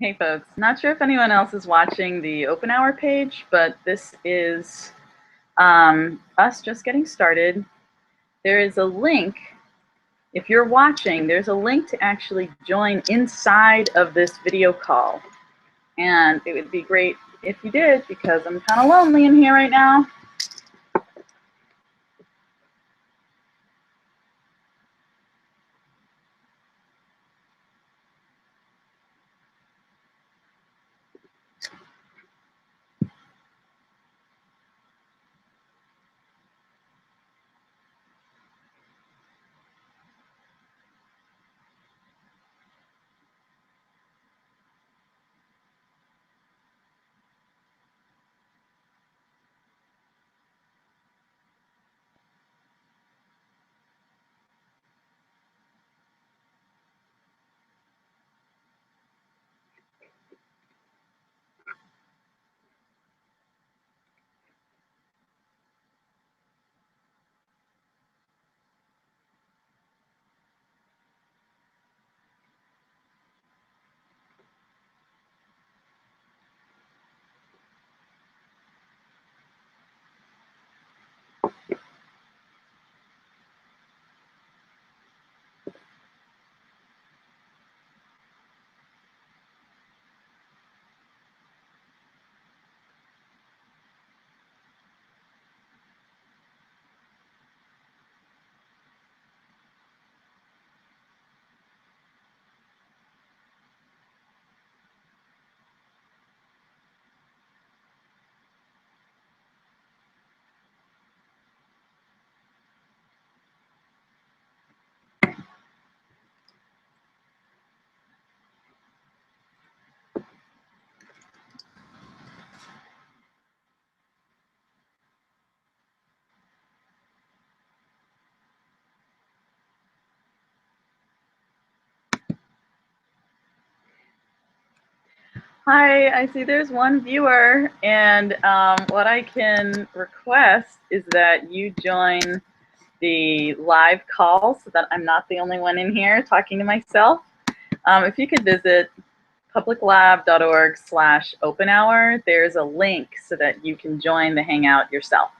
Hey folks, not sure if anyone else is watching the OpenHour page, but this is us just getting started. There is a link, if you're watching, there's a link to actually join inside of this video call. And it would be great if you did, because I'm kind of lonely in here right now. Hi, I see there's one viewer, and what I can request is that you join the live call so that I'm not the only one in here talking to myself. If you could visit publiclab.org/openhour, there's a link so that you can join the Hangout yourself.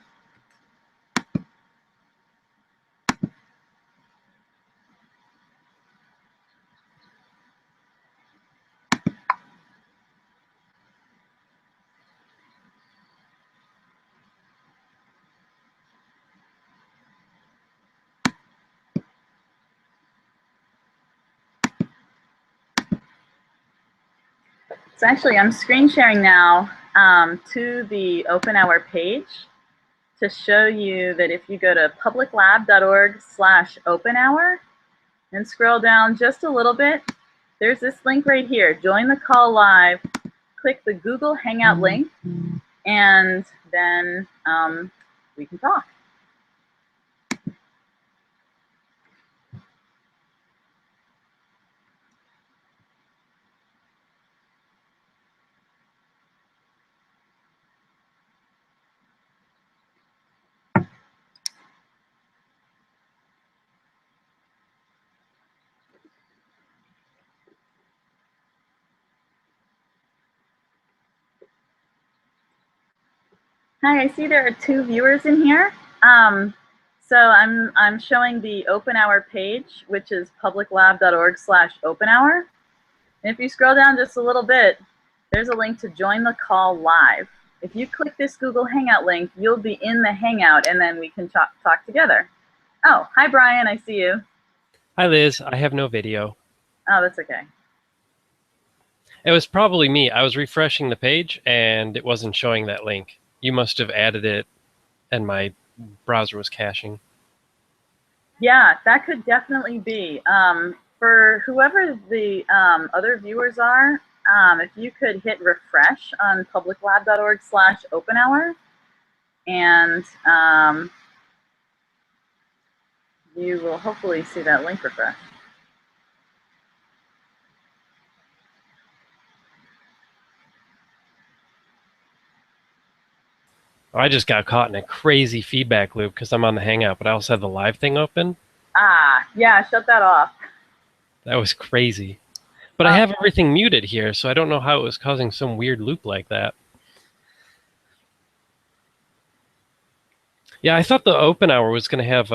So actually, I'm screen sharing now to the OpenHour page to show you that if you go to publiclab.org/openhour and scroll down just a little bit, there's this link right here, join the call live, click the Google Hangout link, and then we can talk. Hi, I see there are 2 viewers in here. So I'm showing the OpenHour page, which is publiclab.org/openhour. And if you scroll down just a little bit, there's a link to join the call live. If you click this Google Hangout link, you'll be in the Hangout, and then we can talk together. Oh, hi Brian, I see you. Hi Liz, I have no video. Oh, that's okay. It was probably me. I was refreshing the page and it wasn't showing that link. You must have added it and my browser was caching. Yeah, that could definitely be. For whoever the other viewers are, if you could hit refresh on publiclab.org/openhour, and you will hopefully see that link refresh. I just got caught in a crazy feedback loop because I'm on the Hangout, but I also have the live thing open. Ah, yeah, shut that off. That was crazy. But I have everything muted here, so I don't know how it was causing some weird loop like that. Yeah, I thought the open hour was going to have,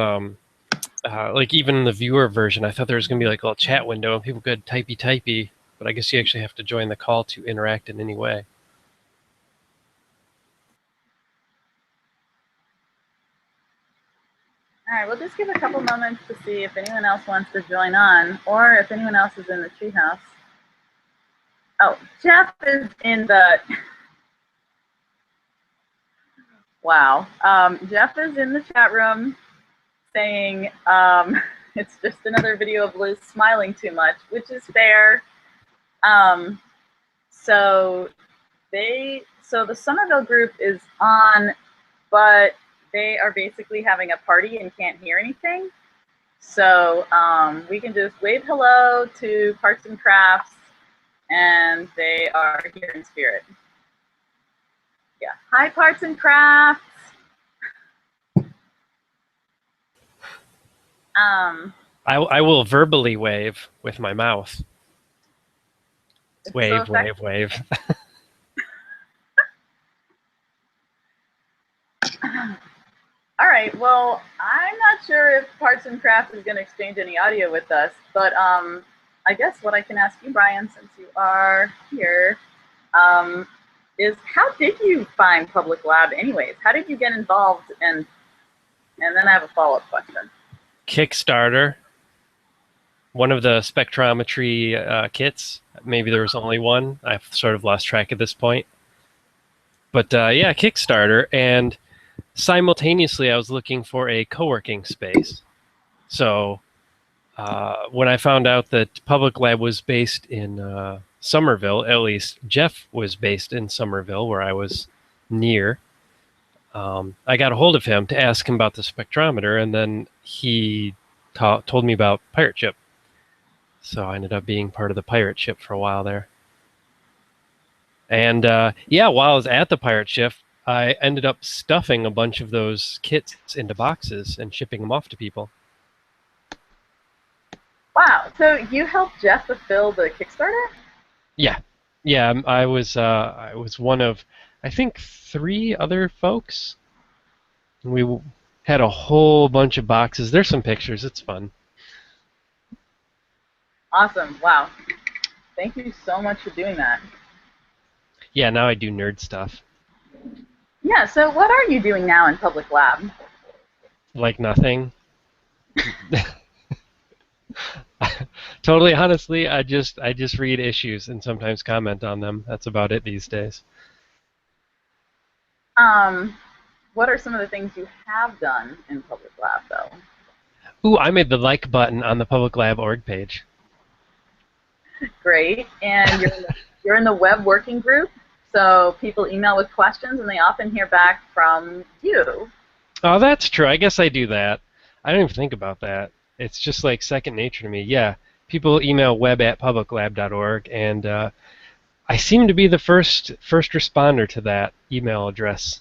like even in the viewer version, I thought there was going to be like a little chat window and people could typey, but I guess you actually have to join the call to interact in any way. All right, we'll just give a couple moments to see if anyone else wants to join on, or if anyone else is in the treehouse. Oh, Jeff is in the. Wow. Jeff is in the chat room saying it's just another video of Liz smiling too much, which is fair. So the Somerville group is on, but they are basically having a party and can't hear anything. So we can just wave hello to Parts and Crafts, and they are here in spirit. Yeah. Hi, Parts and Crafts. I will verbally wave with my mouth. Wave, So wave, wave. All right, well, I'm not sure if Parts and Craft is going to exchange any audio with us, but I guess what I can ask you, Brian, since you are here, is how did you find Public Lab anyways? How did you get involved? And then I have a follow-up question. Kickstarter. One of the spectrometry kits. Maybe there was only one. I've sort of lost track at this point. But yeah, Kickstarter. And simultaneously, I was looking for a co-working space. So when I found out that Public Lab was based in Somerville, at least Jeff was based in Somerville, where I was near, I got a hold of him to ask him about the spectrometer, and then he told me about Pirate Ship. So I ended up being part of the Pirate Ship for a while there. And yeah, while I was at the Pirate Ship, I ended up stuffing a bunch of those kits into boxes and shipping them off to people. Wow, so you helped Jeff fulfill the Kickstarter? Yeah. I was one of, I think, 3 other folks. We had a whole bunch of boxes. There's some pictures. It's fun. Awesome. Wow. Thank you so much for doing that. Yeah, now I do nerd stuff. Yeah, so what are you doing now in Public Lab? Like nothing. Totally honestly, I just read issues and sometimes comment on them. That's about it these days. What are some of the things you have done in Public Lab, though? Ooh, I made the like button on the Public Lab org page. Great. And you're in the web working group, so people email with questions, and they often hear back from you. Oh, that's true. I guess I do that. I don't even think about that. It's just like second nature to me. Yeah, people email web@publiclab.org, and I seem to be the first responder to that email address.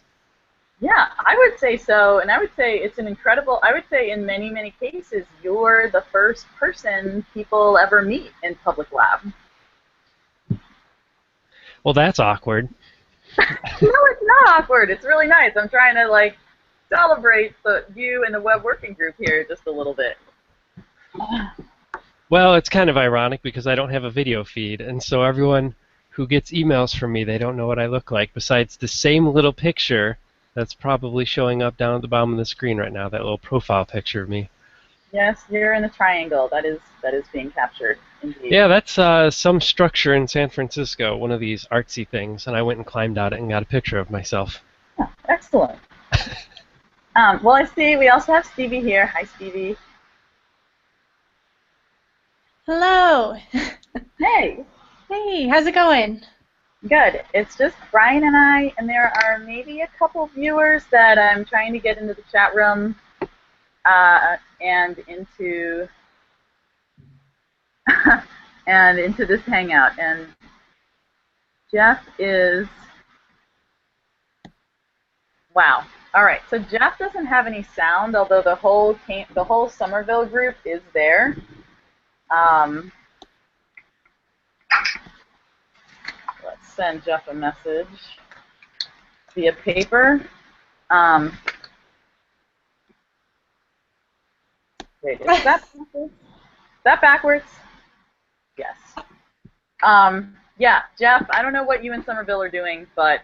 Yeah, I would say so, and I would say it's an incredible, I would say in many, many cases, you're the first person people ever meet in Public Lab. Well, that's awkward. No, it's not awkward. It's really nice. I'm trying to, like, celebrate you and the web working group here just a little bit. Well, it's kind of ironic because I don't have a video feed, and so everyone who gets emails from me, they don't know what I look like, besides the same little picture that's probably showing up down at the bottom of the screen right now, that little profile picture of me. Yes, you're in the triangle. That is being captured, indeed. Yeah, that's some structure in San Francisco, one of these artsy things, and I went and climbed out it and got a picture of myself. Oh, excellent. Well, I see we also have Stevie here. Hi, Stevie. Hello. Hey. Hey, how's it going? Good. It's just Brian and I, and there are maybe a couple viewers that I'm trying to get into the chat room and into and into this hangout. And Jeff is, wow. All right. So Jeff doesn't have any sound, although the whole Somerville group is there. send Jeff a message via paper. Wait, is that backwards? Is that backwards? Yes. Yeah, Jeff, I don't know what you and Somerville are doing, but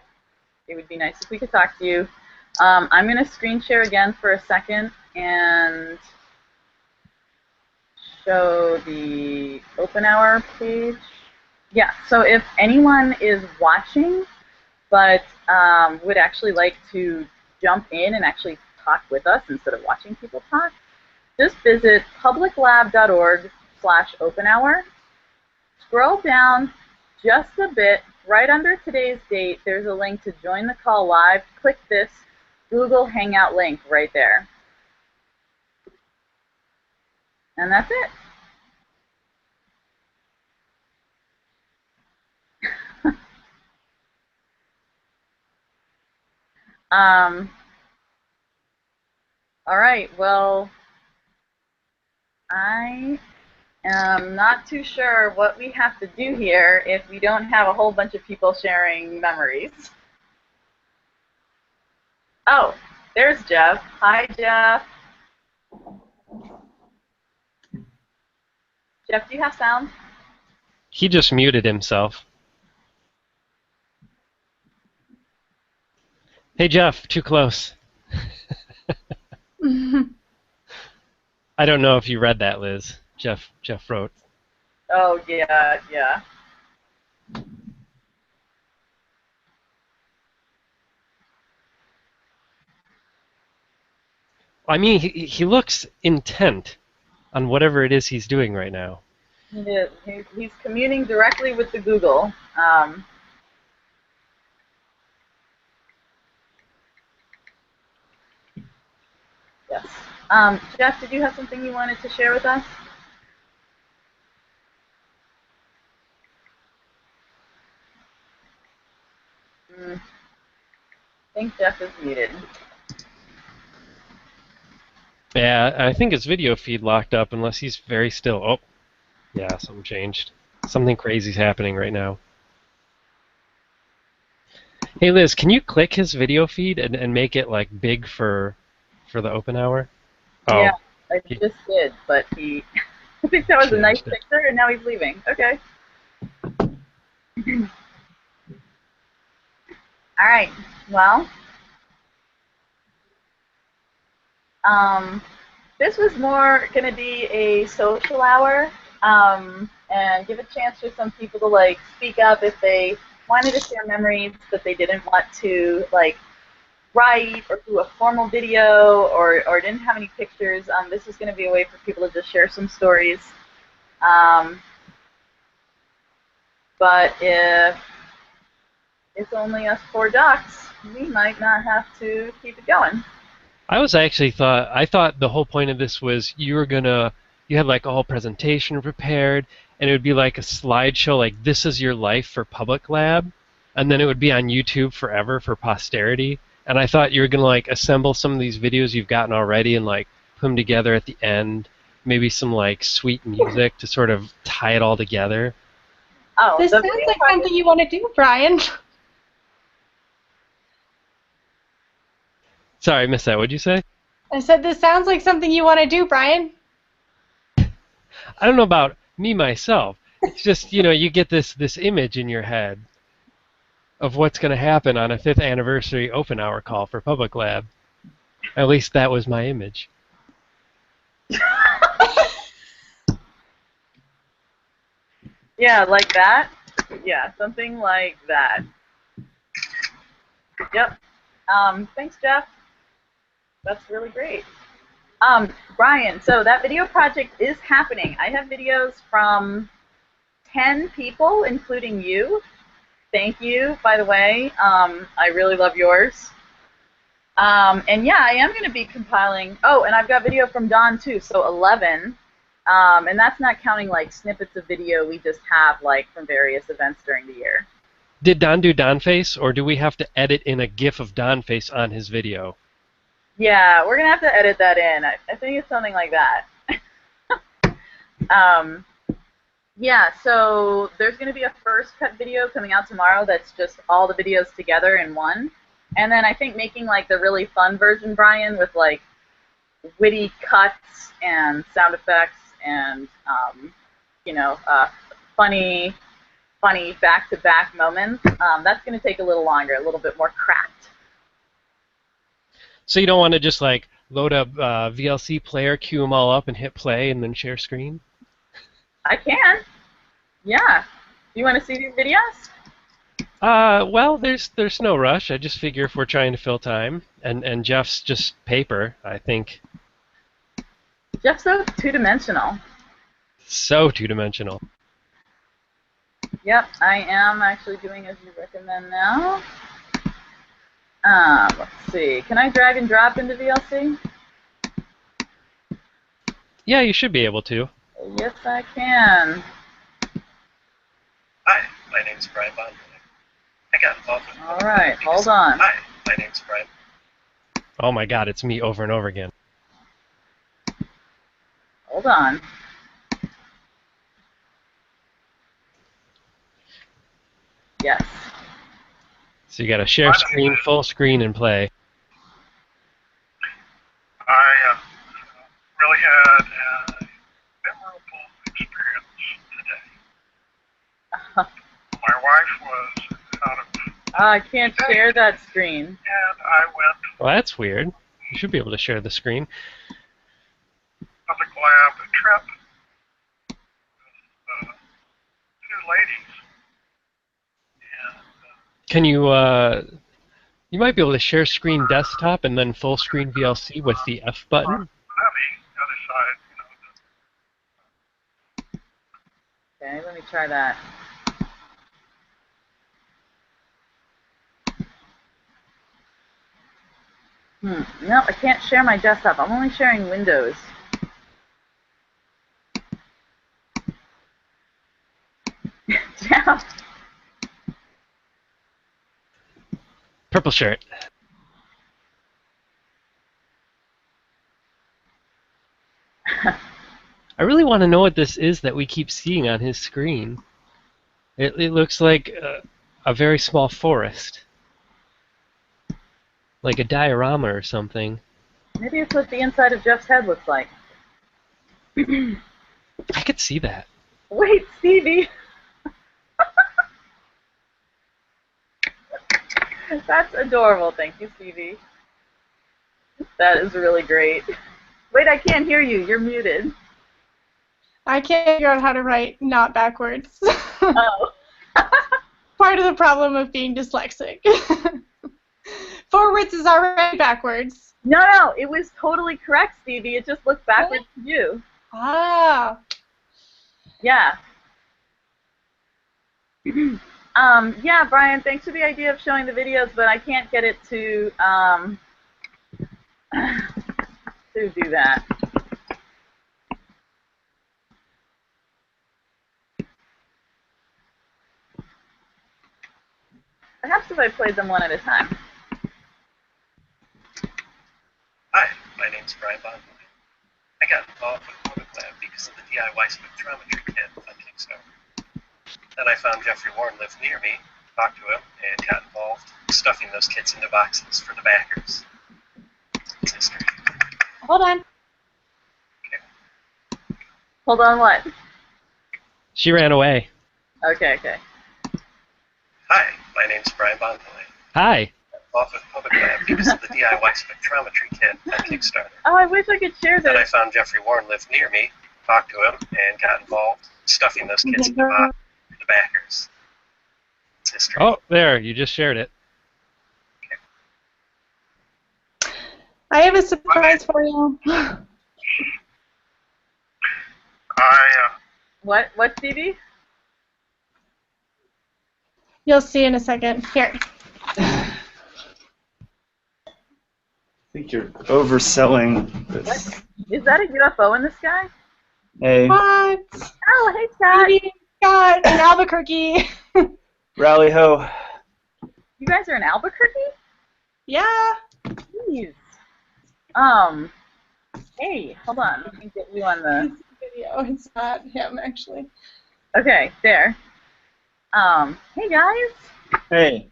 it would be nice if we could talk to you. I'm going to screen share again for a second and show the OpenHour page. Yeah, so if anyone is watching but would actually like to jump in and actually talk with us instead of watching people talk, just visit publiclab.org/OpenHour. Scroll down just a bit. Right under today's date, there's a link to join the call live. Click this Google Hangout link right there. And that's it. All right, well, I am not too sure what we have to do here if we don't have a whole bunch of people sharing memories. Oh, there's Jeff. Hi, Jeff. Jeff, do you have sound? He just muted himself. Hey, Jeff, too close. I don't know if you read that, Liz. Jeff wrote. Oh, yeah, yeah. I mean, he looks intent on whatever it is he's doing right now. He is. He's communing directly with the Google. Yes. Jeff, did you have something you wanted to share with us? I think Jeff is muted. Yeah, I think his video feed locked up unless he's very still. Oh, yeah, something changed. Something crazy's happening right now. Hey, Liz, can you click his video feed and make it like big for the OpenHour? Oh, Yeah, I just did, but he. I think that was a nice picture, and now he's leaving. Okay. All right. Well, this was more going to be a social hour, and give a chance for some people to like speak up if they wanted to share memories, but they didn't want to like write or do a formal video or didn't have any pictures. This is going to be a way for people to just share some stories. But if it's only us poor ducks, we might not have to keep it going. I thought the whole point of this was you had like a whole presentation prepared, and it would be like a slideshow, like this is your life for Public Lab, and then it would be on YouTube forever for posterity. And I thought you were gonna like assemble some of these videos you've gotten already and like put them together at the end, maybe some like sweet music to sort of tie it all together. Oh, This sounds like something you want to do, Brian. Sorry, I missed that. What'd you say? I said this sounds like something you want to do, Brian. I don't know about me myself. It's just, you get this image in your head of what's going to happen on a 5th anniversary OpenHour call for Public Lab. At least that was my image. Yeah, like that. Yeah, something like that. Yep. Thanks, Jeff. That's really great. Brian, so that video project is happening. I have videos from 10 people, including you. Thank you, by the way. I really love yours. And yeah, I am going to be compiling. Oh, and I've got video from Don, too, so 11. And that's not counting like snippets of video we just have like from various events during the year. Did Don do Don face, or do we have to edit in a GIF of Don face on his video? Yeah, we're going to have to edit that in. I think it's something like that. Yeah, so there's going to be a first cut video coming out tomorrow that's just all the videos together in one. And then I think making like the really fun version, Brian, with like witty cuts and sound effects and you know, funny back-to-back moments. That's going to take a little longer, a little bit more cracked. So you don't want to just like load up VLC player, queue them all up, and hit play, and then share screen? I can. Yeah. Do you want to see these videos? Well, there's no rush. I just figure if we're trying to fill time, and Jeff's just paper, I think. Jeff's so two-dimensional. So two-dimensional. Yep, I am actually doing as you recommend now. Let's see. Can I drag and drop into VLC? Yeah, you should be able to. Yes, I can. Hi, my name's Brian Bond. I got involved with All right, hold on. Hi, my name's Brian. Oh my God, it's me over and over again. Hold on. Yes. So you got to share screen, full screen, and play. I really had a memorable experience today. My wife was out of I can't share that screen. and I went Well, that's weird. You should be able to share the screen. public lab trip with two ladies. And Can you, you might be able to share screen desktop and then full screen VLC with the F button. Abby, the other side, Okay, let me try that. No, I can't share my desktop. I'm only sharing Windows. Yeah. Purple shirt. I really want to know what this is that we keep seeing on his screen. It looks like a very small forest. Like a diorama or something. Maybe it's what the inside of Jeff's head looks like. I could see that. Wait, Stevie. That's adorable. Thank you, Stevie. That is really great. Wait, I can't hear you. You're muted. I can't figure out how to write not backwards. Oh. Part of the problem of being dyslexic. Forwards is already backwards. No, it was totally correct, Stevie. It just looked backwards to you. Ah. Yeah. Yeah, Brian, thanks for the idea of showing the videos, but I can't get it to do that. Perhaps if I played them one at a time. Hi, my name's Brian Bond. I got involved with public lab because of the DIY spectrometry kit on Kickstarter. Then I found Jeffrey Warren lived near me, talked to him, and got involved stuffing those kits into boxes for the backers. It's history. Hold on. Hold on, what? She ran away. Okay. Hi, my name's Brian Bond. Hi. Involved with public lab because of the DIY spectrometry kit on Kickstarter. Oh, I wish I could share Then I this. found Jeffrey Warren lived near me, talked to him, and got involved stuffing those kits into boxes for the backers. It's history. Oh, there. You just shared it. I have a surprise for you. What, Stevie? You'll see in a second. Here. I think you're overselling this. What? Is that a UFO in the sky? Hey, What? Oh, hey, Scott. Maybe Scott in Albuquerque. rally ho. You guys are in Albuquerque? Yeah. Jeez. Hey, hold on. Let me get you on the... Video. It's not him, actually. Okay, there. Hey guys. Hey.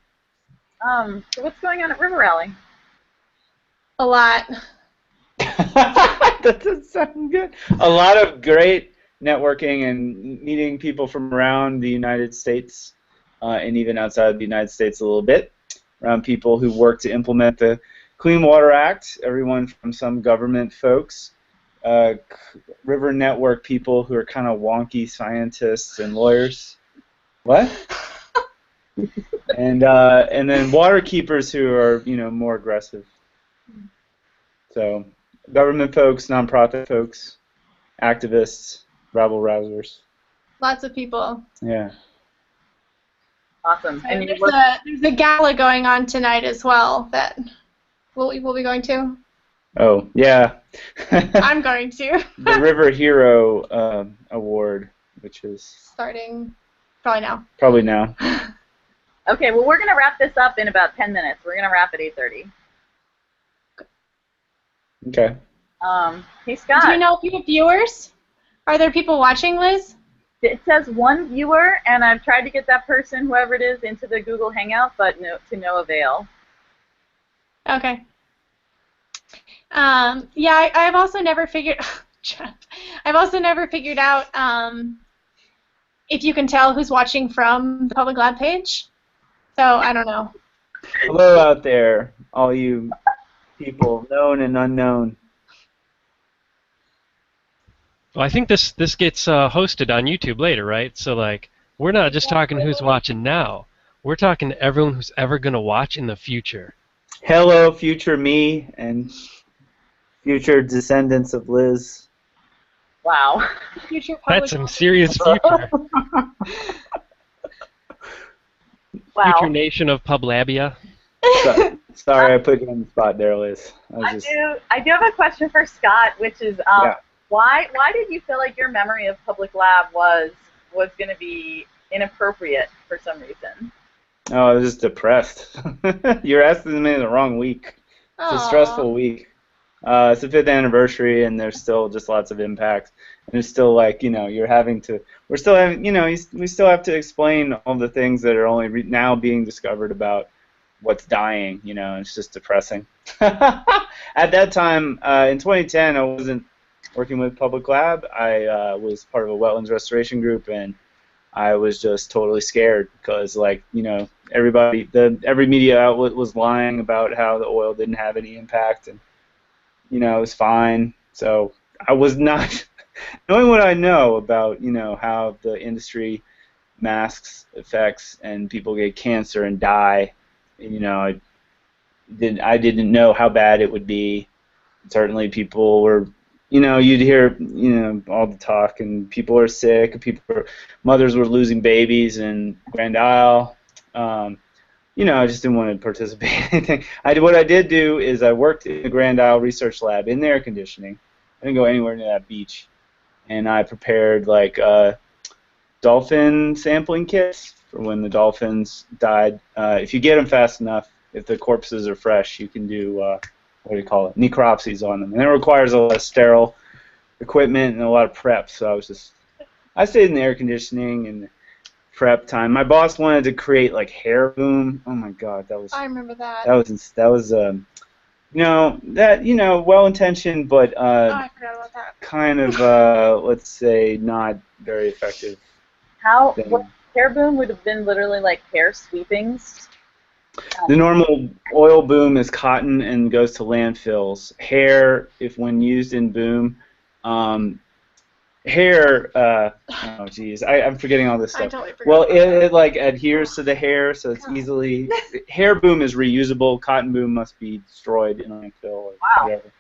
So what's going on at River Rally? A lot. That doesn't sound good. A lot of great networking and meeting people from around the United States and even outside the United States a little bit, around people who work to implement the Clean Water Act, everyone from some government folks, river network people who are kind of wonky scientists and lawyers. What? and then water keepers who are, more aggressive. So government folks, nonprofit folks, activists, rabble rousers. Lots of people. Yeah. Awesome. So And you there's, work. there's a gala going on tonight as well that we'll be going to. Oh, yeah. I'm going to. The River Hero Award, which is Starting probably now. probably now. Okay, well we're gonna wrap this up in about 10 minutes. We're gonna wrap at 8:30. Okay. Hey Scott. Do you know if you have viewers? Are there people watching, Liz? It says one viewer, and I've tried to get that person, whoever it is, into the Google Hangout, but to no avail. Okay. Yeah, I've also never figured. I've also never figured out if you can tell who's watching from the public lab page. So I don't know. Hello out there, all you people, known and unknown. Well, I think this gets hosted on YouTube later, right? So like, we're not just talking who's watching now. We're talking to everyone who's ever gonna watch in the future. Hello, future me and future descendants of Liz. Wow. Future public That's some serious future. Wow. Future nation of Publabia. Sorry, I put you on the spot there, Liz. I do have a question for Scott, which is Yeah. why did you feel like your memory of public lab was going to be inappropriate for some reason? Oh, I was just depressed. You're asking me the wrong week. It's a stressful week. It's the 5th anniversary, and there's still just lots of impact. And it's still like, you're having to, we're still having, we still have to explain all the things that are only now being discovered about what's dying, it's just depressing. At that time, in 2010, I wasn't working with Public Lab. I was part of a wetlands restoration group, and I was just totally scared because, every media outlet was lying about how the oil didn't have any impact, and, it was fine. So I was not, knowing what I know about, how the industry masks effects and people get cancer and die, I didn't know how bad it would be. Certainly people were, you'd hear, all the talk, and people are sick, mothers were losing babies in Grand Isle. I just didn't want to participate in anything. What I did do is I worked in the Grand Isle Research Lab in the air conditioning. I didn't go anywhere near that beach. And I prepared, dolphin sampling kits for when the dolphins died. If you get them fast enough, if the corpses are fresh, you can do, necropsies on them. And it requires a lot of sterile equipment and a lot of prep. So I stayed in the air conditioning and prep time. My boss wanted to create hair boom. Oh my God, I remember that. That was well intentioned, but I forgot about that. kind of let's say not very effective. What hair boom would have been literally like hair sweepings? The normal oil boom is cotton and goes to landfills. Hair, when used in boom, hair. Oh geez, I'm forgetting all this stuff. I totally forgot. Well, it adheres to the hair, so it's easily. Hair boom is reusable. Cotton boom must be destroyed in a landfill or whatever.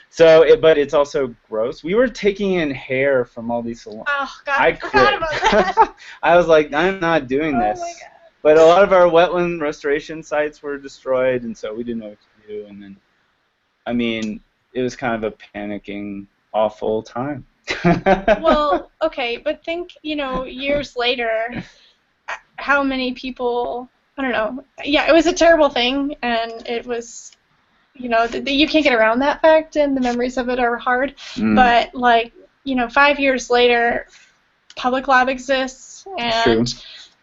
So, but it's also gross. We were taking in hair from all these salons. Oh God, I forgot quit. about that. I was like, I'm not doing this. Oh my God. But a lot of our wetland restoration sites were destroyed, and so we didn't know what to do. And then, it was kind of a panicking, awful time. Well, okay, but think, years later, how many people, I don't know. Yeah, it was a terrible thing, and it was, you can't get around that fact, and the memories of it are hard. Mm. But, 5 years later, public lab exists, and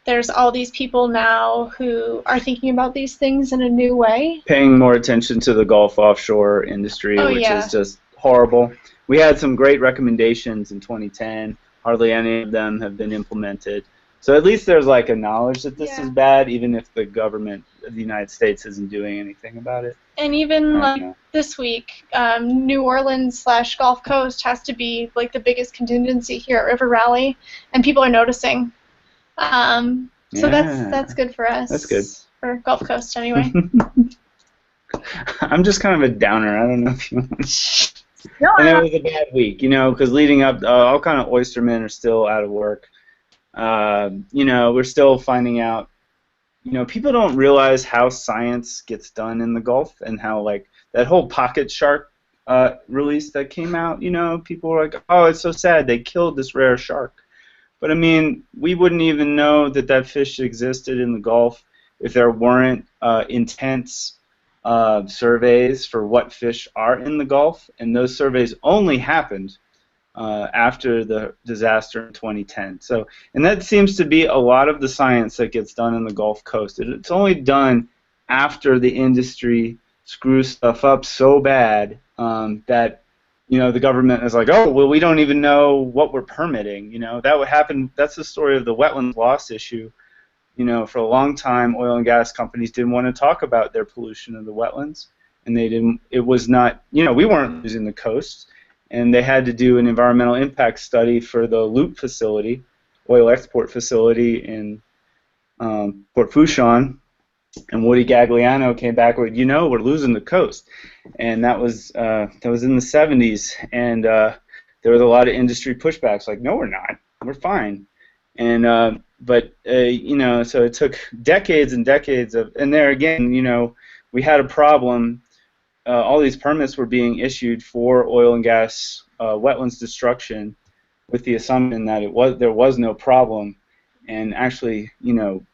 there's all these people now who are thinking about these things in a new way. Paying more attention to the Gulf offshore industry, which is just horrible. We had some great recommendations in 2010. Hardly any of them have been implemented. So at least there's like a knowledge that this is bad, even if the government of the United States isn't doing anything about it. And even like this week, New Orleans / Gulf Coast has to be like the biggest contingency here at River Rally, and people are noticing. So that's good for us. That's good for Gulf Coast anyway. I'm just kind of a downer. I don't know if you want. No, and it was a bad week, you know, because leading up, all kind of oystermen are still out of work. You know, we're still finding out. You know, people don't realize how science gets done in the Gulf, and how like that whole pocket shark release that came out. You know, people were like, "Oh, it's so sad they killed this rare shark." But I mean, we wouldn't even know that that fish existed in the Gulf if there weren't intense surveys for what fish are in the Gulf, and those surveys only happened after the disaster in 2010. So, and that seems to be a lot of the science that gets done in the Gulf Coast. It's only done after the industry screws stuff up so bad that, you know, the government is like, oh, well, we don't even know what we're permitting. You know, that would happen. That's the story of the wetlands loss issue. You know, for a long time, oil and gas companies didn't want to talk about their pollution of the wetlands, and they didn't. It was not, you know, we weren't losing the coast, and they had to do an environmental impact study for the Loop facility, oil export facility in Port Fourchon, and Woody Gagliano came back with, you know, we're losing the coast, and that was in the 70s, and there was a lot of industry pushbacks, like, no, we're not, we're fine, and but you know, so it took decades and decades of, and there again, you know, we had a problem. All these permits were being issued for oil and gas wetlands destruction, with the assumption that there was no problem, and actually, you know,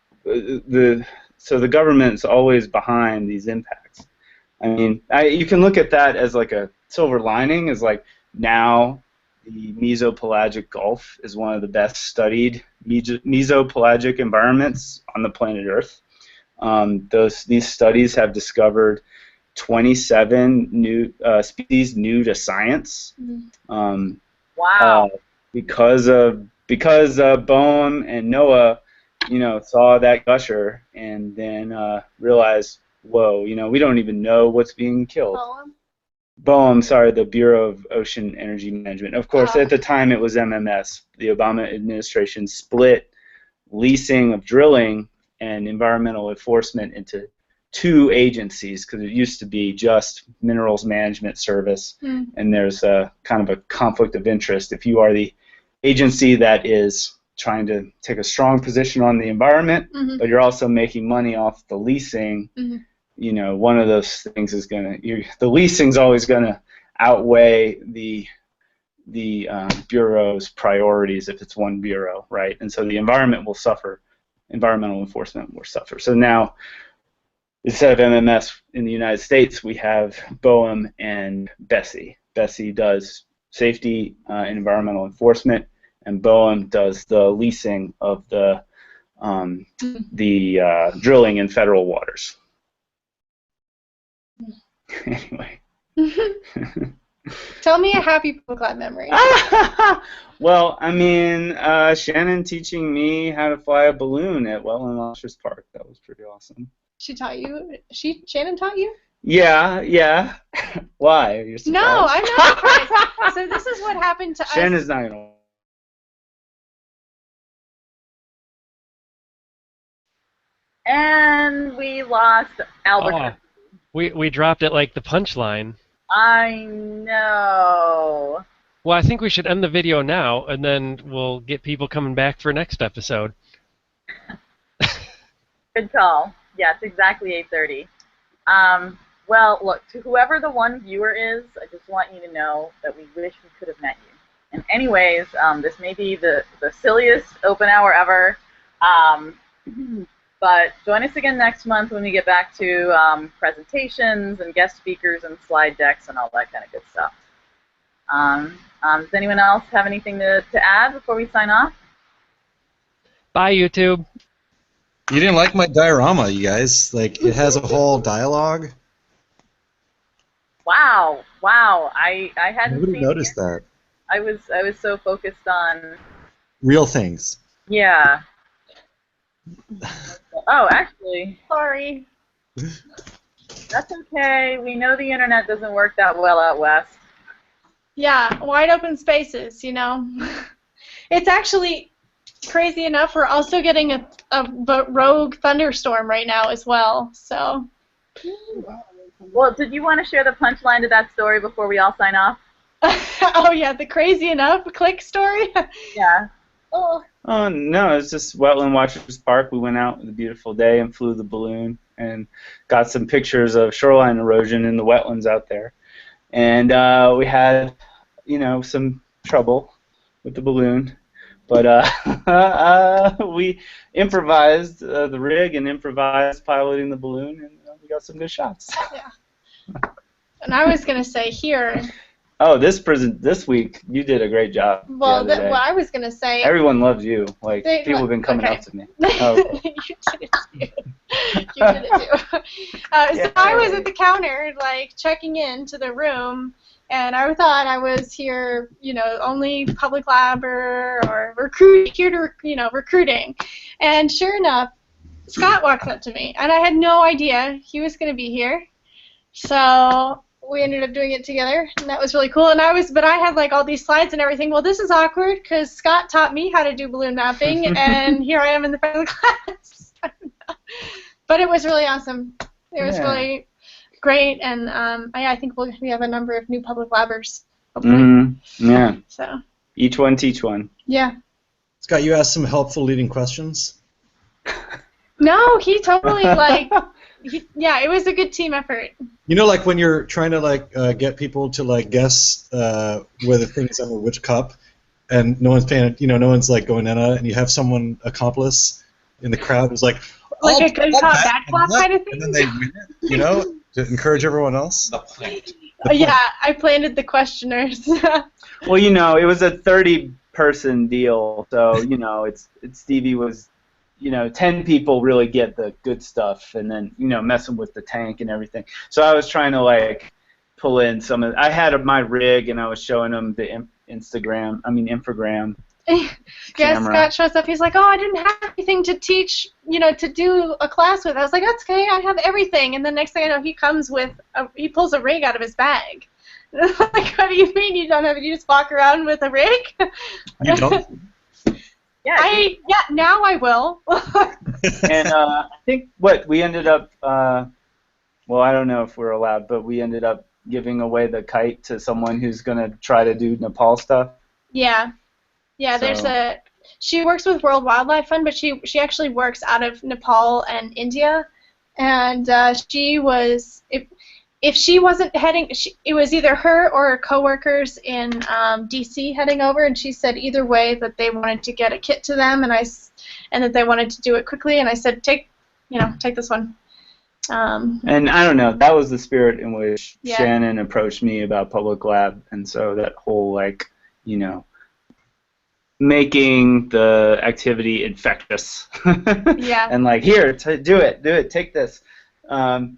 so the government's always behind these impacts. I mean, you can look at that as like a silver lining, is like now the mesopelagic Gulf is one of the best studied mesopelagic environments on the planet Earth. These studies have discovered 27 new species new to science. Wow! Because Boehm and Noah, you know, saw that gusher and then realized, whoa, you know, we don't even know what's being killed. BOEM, sorry, the Bureau of Ocean Energy Management. Of course, at the time it was MMS. The Obama administration split leasing of drilling and environmental enforcement into two agencies, because it used to be just Minerals Management Service, and there's a kind of a conflict of interest. If you are the agency that is trying to take a strong position on the environment, but you're also making money off the leasing, you know, one of those things is the leasing's always gonna outweigh the bureau's priorities if it's one bureau, right? And so the environment will suffer, environmental enforcement will suffer. So now, instead of MMS in the United States, we have BOEM and BSEE. BSEE does safety and environmental enforcement, and BOEM does the leasing of the drilling in federal waters. Anyway. Tell me a happy public lab memory. Well, I mean, Shannon teaching me how to fly a balloon at Wetland Launchers Park. That was pretty awesome. She taught you? Shannon taught you? Yeah. Why? Are you surprised? No, I'm not surprised. So this is what happened to us. Shannon's not gonna. And we lost Albert. We dropped it like the punchline. I know. Well, I think we should end the video now, and then we'll get people coming back for next episode. Good call. Yes, exactly 8:30. Well, look, to whoever the one viewer is, I just want you to know that we wish we could have met you. And anyways, this may be the silliest open hour ever. But join us again next month when we get back to presentations and guest speakers and slide decks and all that kind of good stuff. Does anyone else have anything to add before we sign off? Bye, YouTube. You didn't like my diorama, you guys. Like, it has a whole dialogue. Wow, wow. I hadn't Nobody seen noticed it. that. I was so focused on, Real things. yeah. Oh, actually, Sorry. that's okay. We know the internet doesn't work that well out west. Yeah, wide open spaces, you know. It's actually crazy enough. We're also getting a rogue thunderstorm right now as well. So. Well, did you want to share the punchline to that story before we all sign off? Oh yeah, the crazy enough click story. Yeah. Oh. Oh no, it's just Wetland Watchers Park. We went out with a beautiful day and flew the balloon and got some pictures of shoreline erosion in the wetlands out there. And we had, some trouble with the balloon, but we improvised the rig and improvised piloting the balloon, and we got some good shots. Yeah. And I was gonna say here. Oh, this week you did a great job. Well, what I was gonna say. Everyone loves you. Like people have been coming up to me. Oh, okay. You did it too. You did it too. So I was at the counter, like checking into the room, and I thought I was here, only public labber or recruiting. And sure enough, Scott walks up to me, and I had no idea he was gonna be here. So we ended up doing it together, and that was really cool. And I had like all these slides and everything. Well, this is awkward because Scott taught me how to do balloon mapping, and here I am in the front of the class. But it was really awesome. It was really great, and I think we have a number of new public labbers. Yeah. So. Each one teach one. Yeah. Scott, you asked some helpful leading questions. No, he totally it was a good team effort. Like when you're trying to get people to guess where the thing's under which cup, and no one's paying, no one's going in on it, and you have someone accomplice in the crowd who's like a good cop, bad cop kind of thing. And then they win it, to encourage everyone else. Yeah, I planted the questioners. Well, it was a 30-person deal, so it's Stevie was. 10 people really get the good stuff, and then, messing with the tank and everything. So I was trying to, pull in some of... I had my rig, and I was showing them the infogram Yeah, camera. Scott shows up. He's like, oh, I didn't have anything to teach, to do a class with. I was like, that's okay, I have everything. And then next thing I know, he comes with... he pulls a rig out of his bag. Like, what do you mean you don't have it? You just walk around with a rig? You don't? Yeah, now I will. And I think we ended up, well, I don't know if we're allowed, but we ended up giving away the kite to someone who's going to try to do Nepal stuff. Yeah. Yeah, So. she works with World Wildlife Fund, but she actually works out of Nepal and India. And she was, if she wasn't heading, it was either her or her coworkers in DC heading over, and she said either way that they wanted to get a kit to them, and that they wanted to do it quickly, and I said take this one. And I don't know, that was the spirit in which Yeah. Shannon approached me about Public Lab, and so that whole making the activity infectious. Yeah. And here, do it, take this.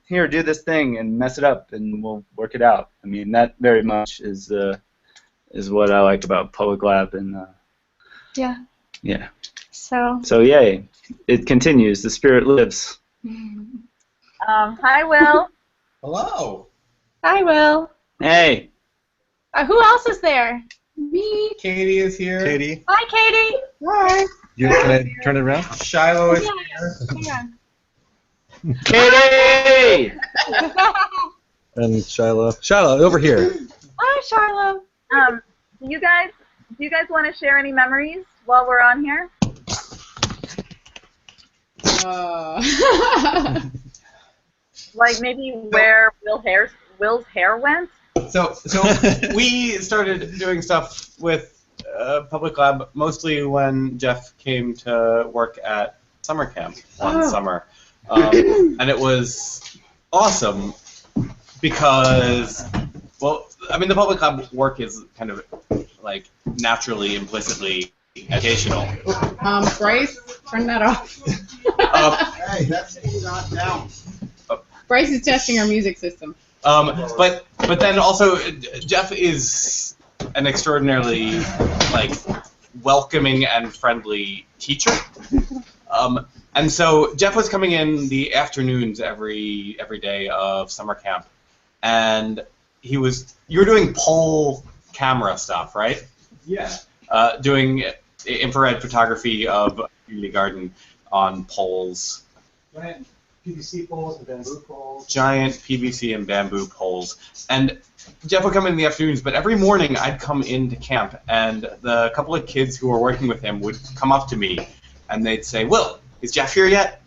Here, do this thing and mess it up, and we'll work it out. I mean, that very much is what I like about Public Lab, and Yeah. yeah. So Yay, it continues. The spirit lives. Hi, Will. Hello. I will. Hey. Who else is there? Me. Katie is here. Katie. Hi, Katie. Hi. Can I turn it around? Shiloh is Yeah. here. Katie! And Shiloh. Shiloh, over here. Hi, Shiloh. Do you guys want to share any memories while we're on here? Like maybe where Will's hair went? So we started doing stuff with Public Lab mostly when Jeff came to work at summer camp one summer. And it was awesome because, well, I mean, the Public Lab work is kind of naturally, implicitly educational. Bryce, turn that off. Hey, that's not down. Bryce is testing our music system. But then also Jeff is an extraordinarily like welcoming and friendly teacher. And so Jeff was coming in the afternoons every day of summer camp, and you were doing pole camera stuff, right? Yeah. Doing infrared photography of a community garden on poles. Giant PVC poles and bamboo poles. Giant PVC and bamboo poles. And Jeff would come in the afternoons, but every morning I'd come into camp, and the couple of kids who were working with him would come up to me, and they'd say, "Will, is Jeff here yet?"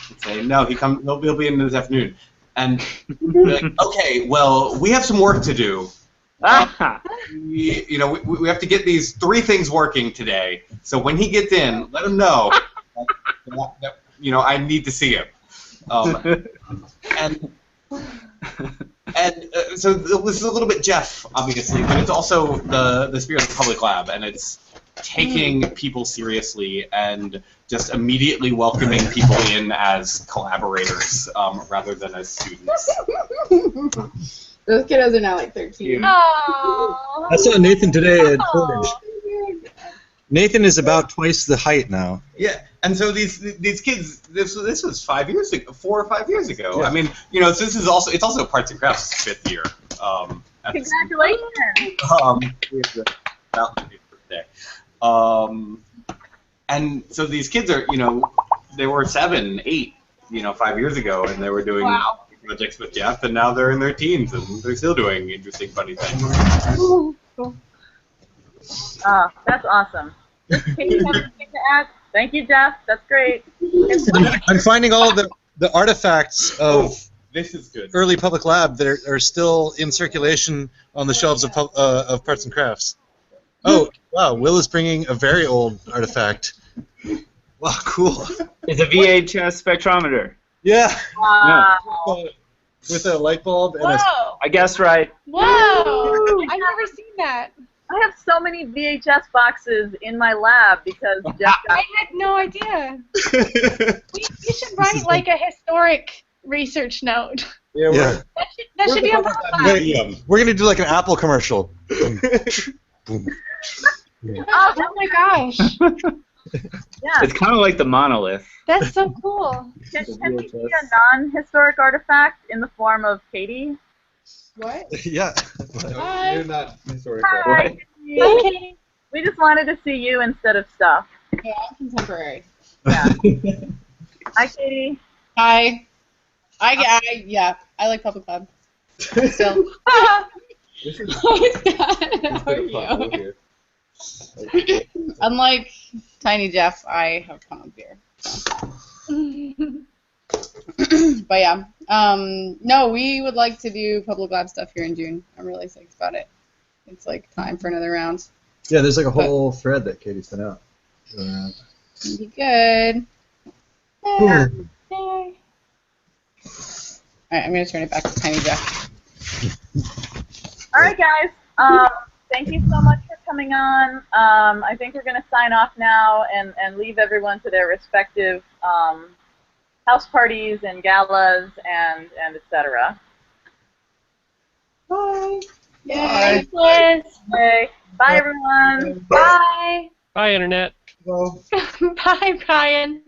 I'd say, "No, he'll be in this afternoon." And they're like, "Okay, well, we have some work to do. We have to get these 3 things working today. So when he gets in, let him know that I need to see him." So this is a little bit Jeff, obviously, but it's also the spirit of the public lab, and it's taking people seriously and just immediately welcoming people in as collaborators rather than as students. Those kiddos are now like 13. Aww. I saw Nathan today at Portage. Nathan is about twice the height now. Yeah, and so these kids, this was 5 years ago, 4 or 5 years ago. Yeah. I mean, so this is it's also Parts and Crafts' 5th year. Congratulations. Birthday. And so these kids are, they were 7, 8, 5 years ago, and they were doing projects with Jeff, and now they're in their teens, and they're still doing interesting, funny things. That's awesome. Can you have anything to add? Thank you, Jeff. That's great. I'm finding all the artifacts of This is good. early public lab that are still in circulation on the shelves of Parts and Crafts. Oh, wow, Will is bringing a very old artifact. Wow, cool. It's a VHS spectrometer. Yeah. Wow. With a light bulb and a... Whoa. I guessed right. Whoa. I've never seen that. I have so many VHS boxes in my lab because Jeff got I had no idea. You should write like a historic research note. Yeah. That should be a website. We're going to do like an Apple commercial. Boom. Oh my gosh. Yeah. It's kind of like the monolith. That's so cool. Can we see a non-historic artifact in the form of Katie? What? Yeah. Hi. You're not historical. Hi, Katie. Okay. We just wanted to see you instead of stuff. Yeah, I'm contemporary. Yeah. Hi, Katie. Hi. I like public lab. Still. Hi, Scott. How are you? Unlike Tiny Jeff, I have come up here. But yeah, no, we would like to do public lab stuff here in June. I'm really psyched about it. It's like time for another round. Yeah, there's like a whole thread that Katie sent out. It'll be good. Yay. All right, I'm gonna turn it back to Tiny Jeff. All right, guys. Thank you so much for coming on. I think we're going to sign off now and leave everyone to their respective house parties and galas and etc. Bye. Yay. Okay. Bye, everyone. Bye. Bye, Internet. Bye, Brian.